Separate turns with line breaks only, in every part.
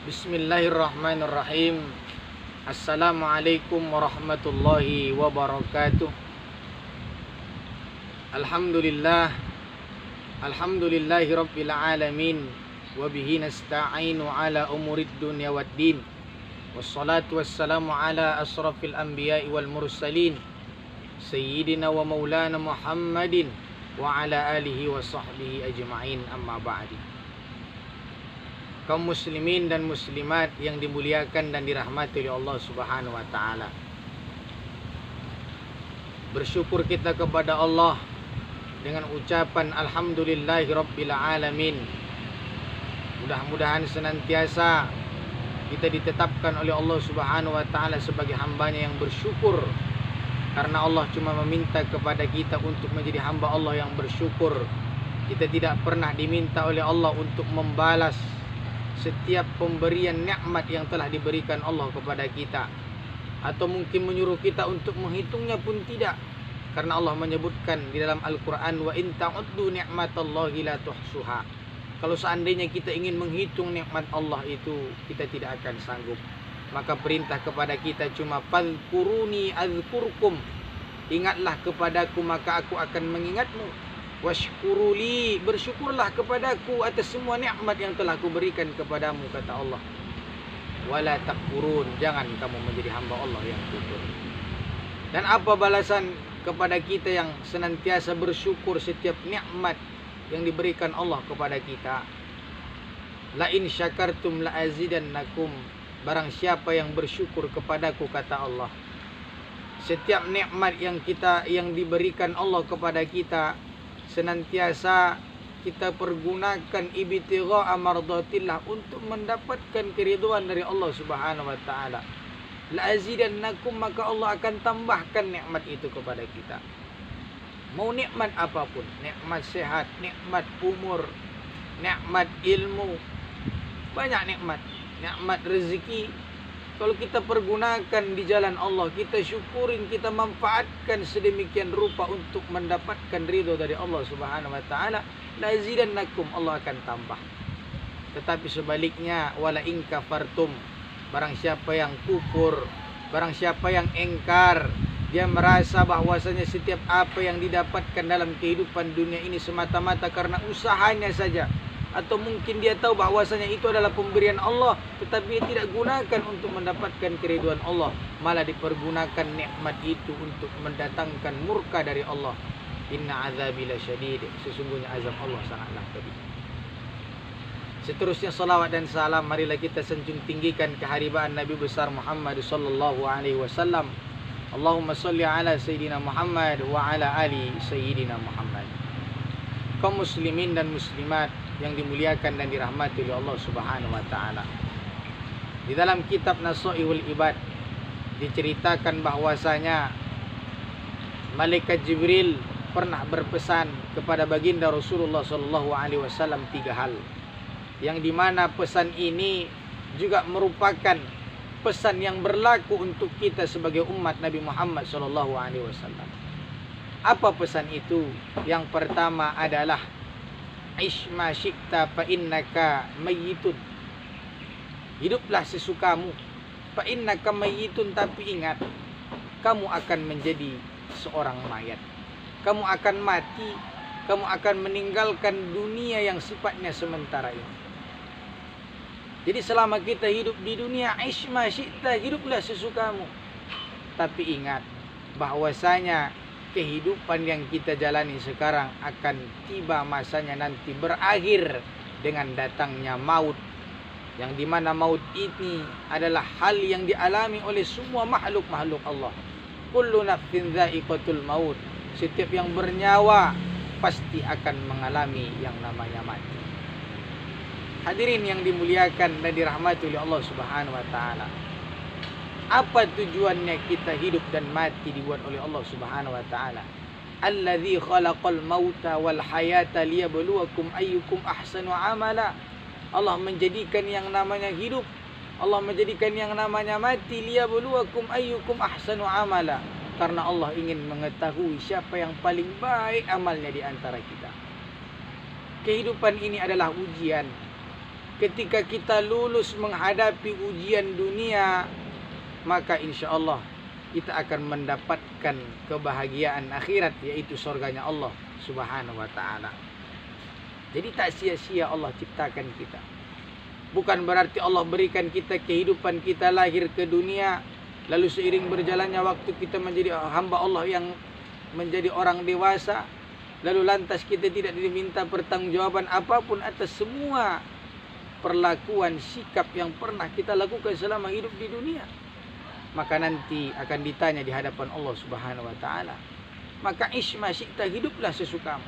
Bismillahirrahmanirrahim. Assalamualaikum warahmatullahi wabarakatuh. Alhamdulillahi rabbil alamin. Wabihi nasta'inu ala umurid dunya waddin. Wassalatu wassalamu ala asrafil anbiya'i wal mursalin, Sayyidina wa maulana Muhammadin wa ala alihi wa sahbihi ajma'in, amma ba'di. Kaum muslimin dan muslimat yang dimuliakan dan dirahmati oleh Allah Subhanahu wa taala. Bersyukur kita kepada Allah dengan ucapan alhamdulillahi rabbil alamin. Mudah-mudahan senantiasa kita ditetapkan oleh Allah Subhanahu wa taala sebagai hambanya yang bersyukur, karena Allah cuma meminta kepada kita untuk menjadi hamba Allah yang bersyukur. Kita tidak pernah diminta oleh Allah untuk membalas setiap pemberian nikmat yang telah diberikan Allah kepada kita, atau mungkin menyuruh kita untuk menghitungnya pun tidak, karena Allah menyebutkan di dalam Al-Quran, wa in ta'uddu ni'matallahi la tuhsuha. Kalau seandainya kita ingin menghitung nikmat Allah itu, kita tidak akan sanggup. Maka perintah kepada kita cuma fadhkuruni azkurkum, ingatlah kepadaku maka aku akan mengingatmu. Washkuruli, bersyukurlah kepadaku atas semua nikmat yang telah kuberikan kepadamu, kata Allah. Wala takfurun, jangan kamu menjadi hamba Allah yang kufur. Dan apa balasan kepada kita yang senantiasa bersyukur setiap nikmat yang diberikan Allah kepada kita? La in syakartum la azidannakum, barang siapa yang bersyukur kepadaku, kata Allah. Setiap nikmat yang diberikan Allah kepada kita, senantiasa kita pergunakan ibtigha mardatillah, untuk mendapatkan keridhaan dari Allah Subhanahu wa taala. La azidannakum, maka Allah akan tambahkan nikmat itu kepada kita. Mau nikmat apapun, nikmat sehat, nikmat umur, nikmat ilmu, banyak nikmat, nikmat rezeki. Kalau kita pergunakan di jalan Allah, kita syukurin, kita manfaatkan sedemikian rupa untuk mendapatkan ridho dari Allah Subhanahu wa taala, la azidannakum, Allah akan tambah. Tetapi sebaliknya, wala in kafartum, barang siapa yang kufur, barang siapa yang engkar, dia merasa bahwasanya setiap apa yang didapatkan dalam kehidupan dunia ini semata-mata karena usahanya saja, atau mungkin dia tahu bahwasanya itu adalah pemberian Allah, tetapi dia tidak gunakan untuk mendapatkan keridhaan Allah, malah dipergunakan nikmat itu untuk mendatangkan murka dari Allah. Inna azabi lasyadid, sesungguhnya azab Allah sangatlah pedih. Seterusnya salawat dan salam marilah kita sanjung tinggikan keharibaan Nabi besar Muhammad sallallahu alaihi wasallam. Allahumma salli ala sayyidina Muhammad wa ala ali sayyidina Muhammad. Kaum muslimin dan muslimat yang dimuliakan dan dirahmati oleh Allah Subhanahu wa taala. Di dalam kitab Nasaihul Ibad diceritakan bahwasanya malaikat Jibril pernah berpesan kepada baginda Rasulullah sallallahu alaihi wasallam 3 hal, yang dimana pesan ini juga merupakan pesan yang berlaku untuk kita sebagai umat Nabi Muhammad sallallahu alaihi wasallam. Apa pesan itu? Yang pertama adalah Ish ma syi'ta fa innaka mayyitun. Hiduplah sesukamu, fa innaka mayyitun, tapi ingat, kamu akan menjadi seorang mayat. Kamu akan mati, kamu akan meninggalkan dunia yang sifatnya sementara ini. Jadi selama kita hidup di dunia, ish ma syi'ta, hiduplah sesukamu. Tapi ingat bahwasanya kehidupan yang kita jalani sekarang akan tiba masanya nanti berakhir dengan datangnya maut, yang dimana maut ini adalah hal yang dialami oleh semua makhluk-makhluk Allah. Kullu nafsin dha'iqatul maut, setiap yang bernyawa pasti akan mengalami yang namanya mati. Hadirin yang dimuliakan dan dirahmati oleh Allah Subhanahu wa taala, apa tujuannya kita hidup dan mati dibuat oleh Allah Subhanahu wa taala? Allazi khalaqal mauta wal hayata liyabluwakum ayyukum ahsanu amala. Allah menjadikan yang namanya hidup, Allah menjadikan yang namanya mati, liyabluwakum ayyukum ahsanu amala, karena Allah ingin mengetahui siapa yang paling baik amalnya di antara kita. Kehidupan ini adalah ujian. ketika kita lulus menghadapi ujian dunia, maka insya Allah kita akan mendapatkan kebahagiaan akhirat, yaitu surganya Allah Subhanahu wa ta'ala. Jadi tak sia-sia Allah ciptakan kita. Bukan berarti Allah berikan kita kehidupan, kita lahir ke dunia, lalu seiring berjalannya waktu kita menjadi hamba Allah yang menjadi orang dewasa, lalu lantas kita tidak diminta pertanggungjawaban apapun atas semua perlakuan, sikap yang pernah kita lakukan selama hidup di dunia. Maka nanti akan ditanya di hadapan Allah Subhanahu wa ta'ala. Maka isma syi'ta, hiduplah sesukamu.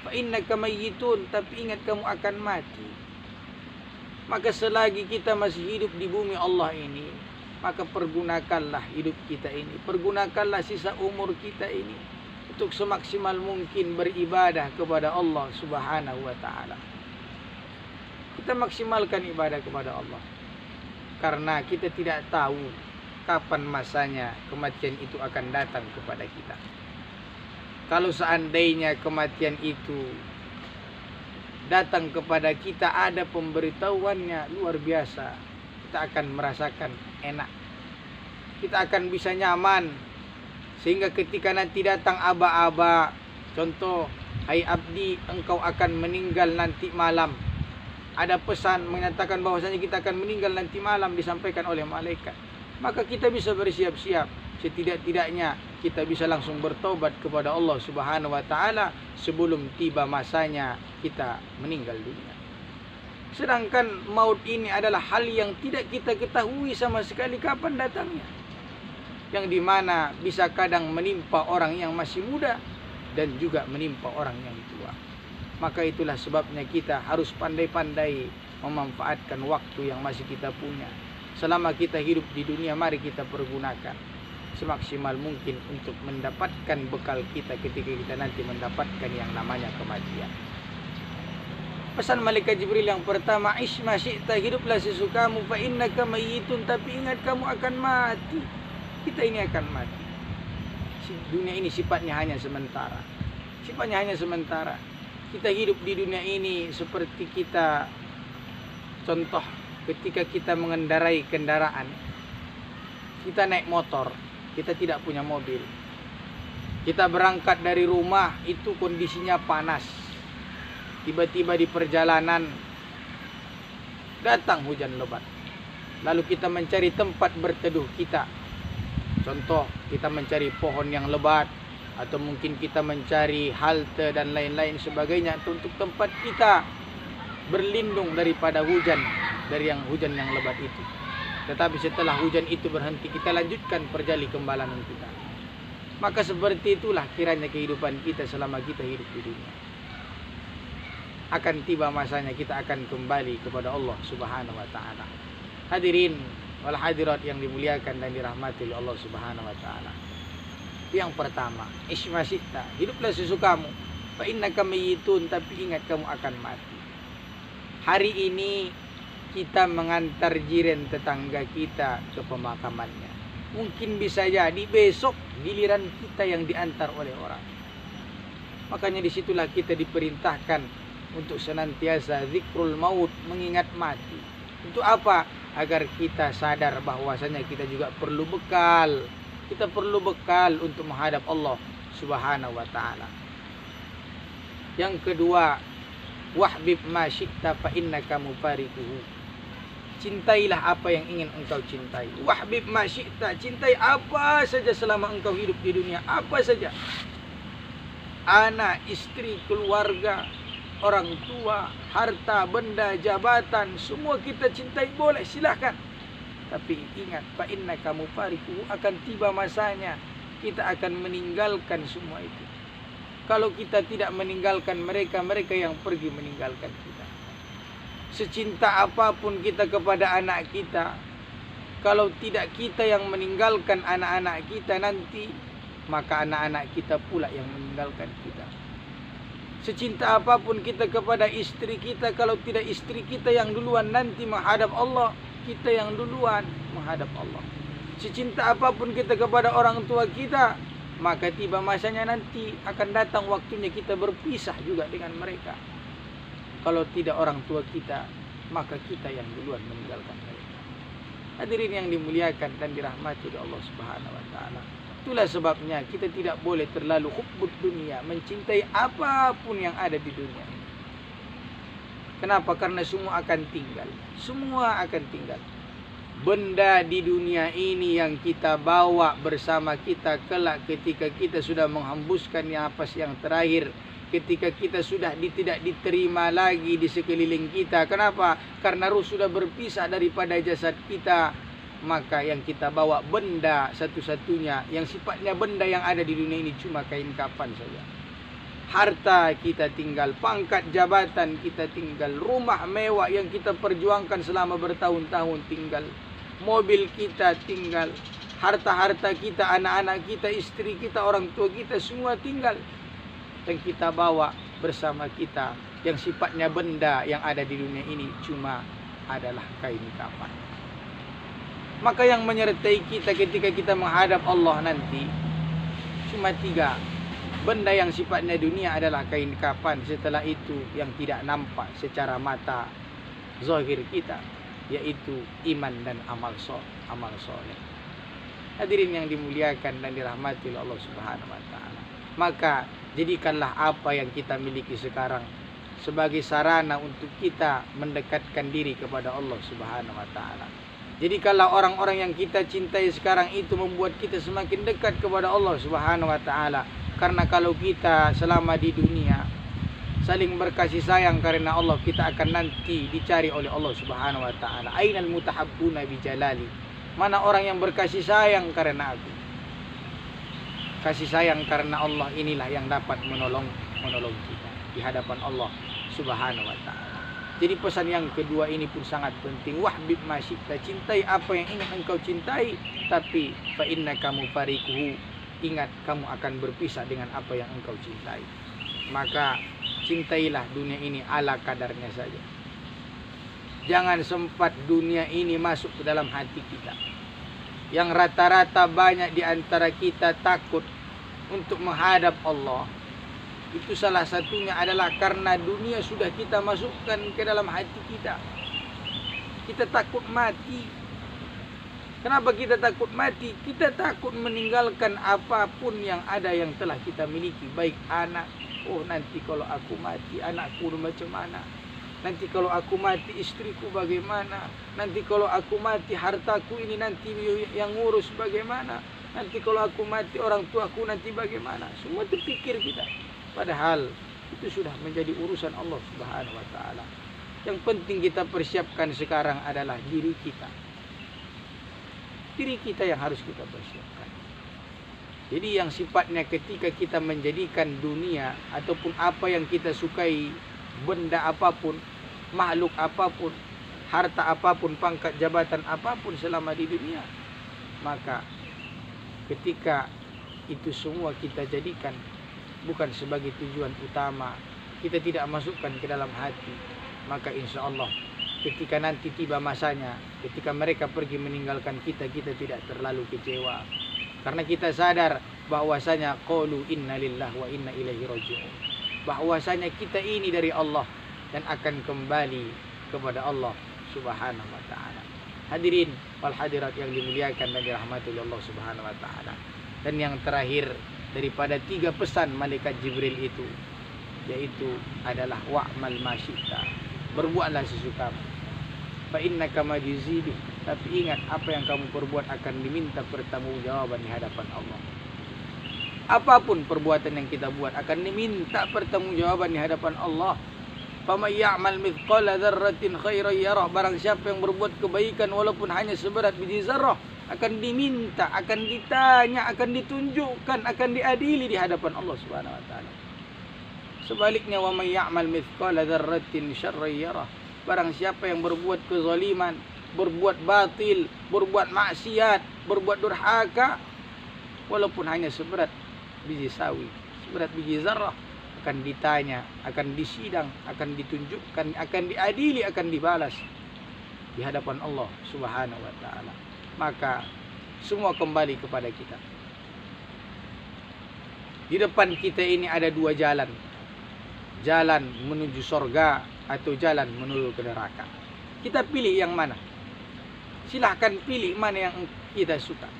Fa innaka mayyitun, tapi ingat kamu akan mati. Maka selagi kita masih hidup di bumi Allah ini, maka pergunakanlah hidup kita ini, pergunakanlah sisa umur kita ini untuk semaksimal mungkin beribadah kepada Allah Subhanahu wa ta'ala. Kita maksimalkan ibadah kepada Allah, karena kita tidak tahu kapan masanya kematian itu akan datang kepada kita. Kalau seandainya kematian itu datang kepada kita, ada pemberitahuannya luar biasa, kita akan merasakan enak, kita akan bisa nyaman. Sehingga ketika nanti datang aba-aba, contoh, hai abdi, engkau akan meninggal nanti malam, ada pesan menyatakan bahwasanya kita akan meninggal nanti malam, disampaikan oleh malaikat, maka kita bisa bersiap-siap. Setidak-tidaknya kita bisa langsung bertobat kepada Allah Subhanahu wa ta'ala sebelum tiba masanya kita meninggal dunia. Sedangkan maut ini adalah hal yang tidak kita ketahui sama sekali kapan datangnya, yang dimana bisa kadang menimpa orang yang masih muda dan juga menimpa orang yang tua. Maka itulah sebabnya kita harus pandai-pandai memanfaatkan waktu yang masih kita punya. Selama kita hidup di dunia, mari kita pergunakan semaksimal mungkin untuk mendapatkan bekal kita ketika kita nanti mendapatkan yang namanya kematian. Pesan malaikat Jibril yang pertama, isma syi'ta, hiduplah sesukamu, fa innaka mayyitun, tapi ingat kamu akan mati. Kita ini akan mati. Dunia ini sifatnya hanya sementara. Sifatnya hanya sementara. Kita hidup di dunia ini seperti kita, contoh, ketika kita mengendarai kendaraan, kita naik motor, kita tidak punya mobil. Kita berangkat dari rumah, itu kondisinya panas. Tiba-tiba di perjalanan datang hujan lebat. Lalu kita mencari tempat berteduh kita. Contoh, kita mencari pohon yang lebat, atau mungkin kita mencari halte dan lain-lain sebagainya untuk tempat kita berlindung daripada hujan, dari yang hujan yang lebat itu. Tetapi setelah hujan itu berhenti, kita lanjutkan perjalanan kita. Maka seperti itulah kiranya kehidupan kita selama kita hidup di dunia. Akan tiba masanya kita akan kembali kepada Allah Subhanahu wa ta'ala. Hadirin wal hadirat yang dimuliakan dan dirahmati oleh Allah Subhanahu wa ta'ala. Yang pertama, isma syi'ta, hiduplah sesukamu, fa innaka mayyitun, tapi ingat kamu akan mati. Hari ini kita mengantar jiran tetangga kita ke pemakamannya. Mungkin bisa jadi besok giliran kita yang diantar oleh orang. Makanya disitulah kita diperintahkan untuk senantiasa zikrul maut, mengingat mati. Untuk apa? Agar kita sadar bahwasanya kita juga perlu bekal. Kita perlu bekal untuk menghadap Allah Subhanahu wa ta'ala. Yang kedua, wahbib ma syi'ta fa innaka mufarikuhu. Cintailah apa yang ingin engkau cintai. Wahbib ma syi'ta, cintai apa saja selama engkau hidup di dunia, apa saja. Anak, istri, keluarga, orang tua, harta, benda, jabatan, semua kita cintai, boleh, silahkan. Tapi ingat, fa innaka mufarikuhu, akan tiba masanya kita akan meninggalkan semua itu. Kalau kita tidak meninggalkan mereka, mereka yang pergi meninggalkan kita. Secinta apapun kita kepada anak kita, kalau tidak kita yang meninggalkan anak-anak kita nanti, maka anak-anak kita pula yang meninggalkan kita. Secinta apapun kita kepada istri kita, kalau tidak istri kita yang duluan nanti menghadap Allah, kita yang duluan menghadap Allah. Secinta apapun kita kepada orang tua kita, maka tiba masanya nanti akan datang waktunya kita berpisah juga dengan mereka. Kalau tidak orang tua kita, maka kita yang duluan meninggalkan mereka. Hadirin yang dimuliakan dan dirahmati oleh Allah Subhanahu wa taala. Itulah sebabnya kita tidak boleh terlalu hubbud dunia, mencintai apapun yang ada di dunia ini. Kenapa? Karena semua akan tinggal. Semua akan tinggal. Benda di dunia ini yang kita bawa bersama kita kelak ketika kita sudah menghembuskan nafas yang terakhir, ketika kita sudah tidak diterima lagi di sekeliling kita. Kenapa? Karena ruh sudah berpisah daripada jasad kita. Maka yang kita bawa benda satu-satunya yang sifatnya benda yang ada di dunia ini cuma kain kapan saja. Harta kita tinggal, pangkat jabatan kita tinggal, rumah mewah yang kita perjuangkan selama bertahun-tahun tinggal, mobil kita tinggal, harta-harta kita, anak-anak kita, istri kita, orang tua kita semua tinggal. Dan kita bawa bersama kita yang sifatnya benda yang ada di dunia ini cuma adalah kain kapan. Maka yang menyertai kita ketika kita menghadap Allah nanti cuma 3. Benda yang sifatnya dunia adalah kain kapan. Setelah itu yang tidak nampak secara mata zahir kita, yaitu iman dan amal soleh. Hadirin yang dimuliakan dan dirahmati oleh Allah Subhanahu wa taala. Maka jadikanlah apa yang kita miliki sekarang sebagai sarana untuk kita mendekatkan diri kepada Allah Subhanahu wa taala. Jadi kalau orang-orang yang kita cintai sekarang itu membuat kita semakin dekat kepada Allah Subhanahu wa taala. Karena kalau kita selama di dunia saling berkasih sayang karena Allah, kita akan nanti dicari oleh Allah Subhanahu wa taala. Ainal mutahabbuna bi jalali? Mana orang yang berkasih sayang karena aku? Kasih sayang karena Allah inilah yang dapat menolong kita di hadapan Allah Subhanahu wa taala. Jadi pesan yang kedua ini pun sangat penting. Wahbib masyita, cintai apa yang ingin engkau cintai, tapi fa innaka mufariquhu, ingat kamu akan berpisah dengan apa yang engkau cintai. Maka cintailah dunia ini ala kadarnya saja. Jangan sempat dunia ini masuk ke dalam hati kita. Yang rata-rata banyak di antara kita takut untuk menghadap Allah. Itu salah satunya adalah karena dunia sudah kita masukkan ke dalam hati kita. Kita takut mati. Kenapa kita takut mati? Kita takut meninggalkan apapun yang ada yang telah kita miliki. Baik anak. Oh, nanti kalau aku mati anakku macam mana? Nanti kalau aku mati istriku bagaimana? Nanti kalau aku mati hartaku ini nanti yang ngurus bagaimana? Nanti kalau aku mati orang tuaku nanti bagaimana? Semua terpikir kita. Padahal itu sudah menjadi urusan Allah Subhanahu wa taala. Yang penting kita persiapkan sekarang adalah diri kita. Diri kita yang harus kita persiapkan. Jadi yang sifatnya ketika kita menjadikan dunia ataupun apa yang kita sukai, benda apapun, makhluk apapun, harta apapun, pangkat jabatan apapun selama di dunia, maka ketika itu semua kita jadikan bukan sebagai tujuan utama, kita tidak masukkan ke dalam hati, maka insya Allah ketika nanti tiba masanya, ketika mereka pergi meninggalkan kita, kita tidak terlalu kecewa. Karena kita sadar bahwasanya qalu inna lillahi wa inna ilaihi raji'un. Bahwasanya kita ini dari Allah dan akan kembali kepada Allah Subhanahu wa taala. Hadirin wal hadirat yang dimuliakan dan dirahmati oleh Allah Subhanahu wa taala. Dan yang terakhir daripada 3 pesan malaikat Jibril itu, yaitu adalah wa'mal masyita, berbuatlah sesukamu. Fa innaka majzibi, tapi ingat apa yang kamu perbuat akan diminta pertanggungjawaban di hadapan Allah. Apapun perbuatan yang kita buat akan diminta pertanggungjawaban di hadapan Allah. Faman ya'mal mithqala dzarratin khairan yarah, barang siapa yang berbuat kebaikan walaupun hanya seberat biji zarah akan diminta, akan ditanya, akan ditunjukkan, akan diadili di hadapan Allah Subhanahu wa taala. Sebaliknya wa may ya'mal mithqala dzarratin syarran yarah, barang siapa yang berbuat kezaliman, berbuat batil, berbuat maksiat, berbuat durhaka walaupun hanya seberat biji sawi, seberat biji zarah, akan ditanya, akan disidang, akan ditunjukkan, akan diadili, akan dibalas di hadapan Allah Subhanahu wa taala. Maka semua kembali kepada kita. Di depan kita ini ada 2 jalan. Jalan menuju surga atau jalan menuju ke neraka. Kita pilih yang mana. Silahkan pilih mana yang kita suka.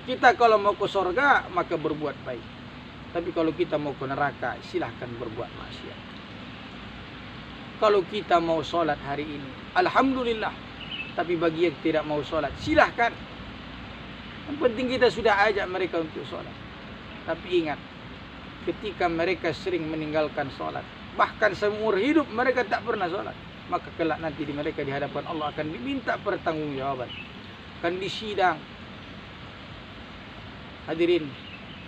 Kita kalau mau ke surga maka berbuat baik. Tapi kalau kita mau ke neraka silahkan berbuat maksiat. Kalau kita mau sholat hari ini, alhamdulillah. Tapi bagi yang tidak mau sholat, silahkan. Yang penting kita sudah ajak mereka untuk sholat. Tapi ingat, ketika mereka sering meninggalkan sholat, bahkan seumur hidup mereka tak pernah sholat, maka kelak nanti mereka di hadapan Allah akan diminta pertanggungjawaban, akan disidang. Hadirin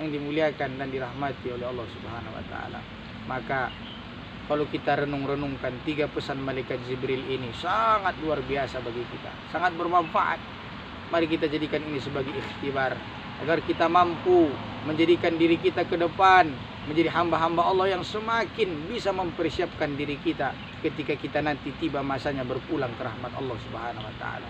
yang dimuliakan dan dirahmati oleh Allah Subhanahu wa taala. Maka kalau kita renung-renungkan 3 pesan malaikat Jibril ini sangat luar biasa bagi kita, sangat bermanfaat. Mari kita jadikan ini sebagai ikhtibar agar kita mampu menjadikan diri kita ke depan menjadi hamba-hamba Allah yang semakin bisa mempersiapkan diri kita ketika kita nanti tiba masanya berpulang ke rahmat Allah Subhanahu wa taala.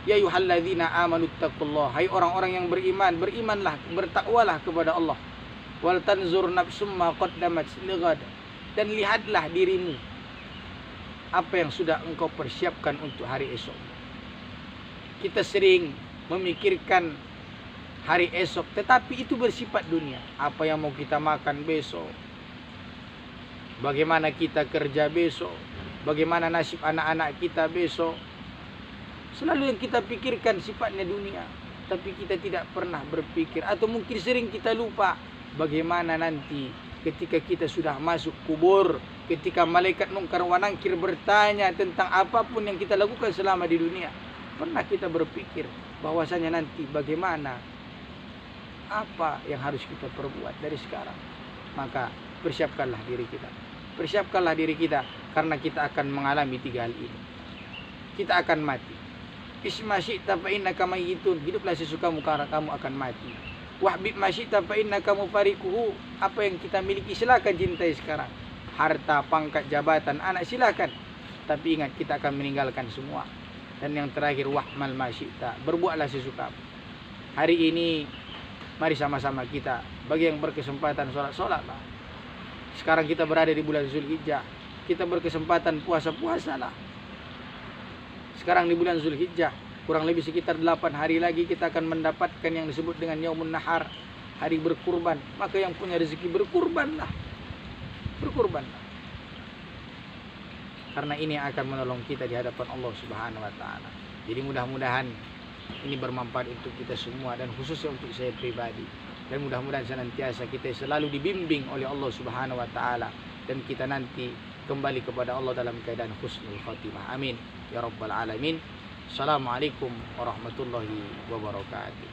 Ya ayyuhalladzina amanu taqullaha, hai orang-orang yang beriman, berimanlah, bertakwalah kepada Allah. Wal tanzur nafsum ma qaddamat lighad, dan lihatlah dirimu apa yang sudah engkau persiapkan untuk hari esok. Kita sering memikirkan hari esok, tetapi itu bersifat dunia. Apa yang mau kita makan besok, bagaimana kita kerja besok, bagaimana nasib anak-anak kita besok. Selalu yang kita pikirkan sifatnya dunia, tapi kita tidak pernah berpikir, atau mungkin sering kita lupa bagaimana nanti ketika kita sudah masuk kubur, ketika malaikat mungkar wa nakir bertanya tentang apapun yang kita lakukan selama di dunia. Pernah kita berpikir bahwasanya nanti bagaimana, apa yang harus kita perbuat dari sekarang? Maka persiapkanlah diri kita. Persiapkanlah diri kita, karena kita akan mengalami 3 hal ini. Kita akan mati. Isma syi'ta fa innaka mayyitun, hiduplah sesukamu karena kamu akan mati. Wahbib ma syi'ta fa innaka mufariquhu, apa yang kita miliki silakan cintai sekarang. Harta, pangkat, jabatan, anak silakan. Tapi ingat, kita akan meninggalkan semua. Dan yang terakhir, wahmal ma syi'ta, berbuatlah sesukamu. Hari ini mari sama-sama kita, bagi yang berkesempatan sholat-sholatlah. Sekarang kita berada di bulan Zulhijjah, kita berkesempatan puasa-puasalah. Sekarang di bulan Zulhijjah, kurang lebih sekitar 8 hari lagi kita akan mendapatkan yang disebut dengan Yaumun Nahar, hari berkurban. Maka yang punya rezeki berkurbanlah. Berkurbanlah. Karena ini akan menolong kita di hadapan Allah Subhanahu wa taala. Jadi mudah-mudahan ini bermanfaat untuk kita semua, dan khususnya untuk saya pribadi. Dan mudah-mudahan senantiasa kita selalu dibimbing oleh Allah Subhanahu wa taala, dan kita nanti kembali kepada Allah dalam keadaan husnul khatimah. Amin ya rabbal alamin. Assalamualaikum warahmatullahi wabarakatuh.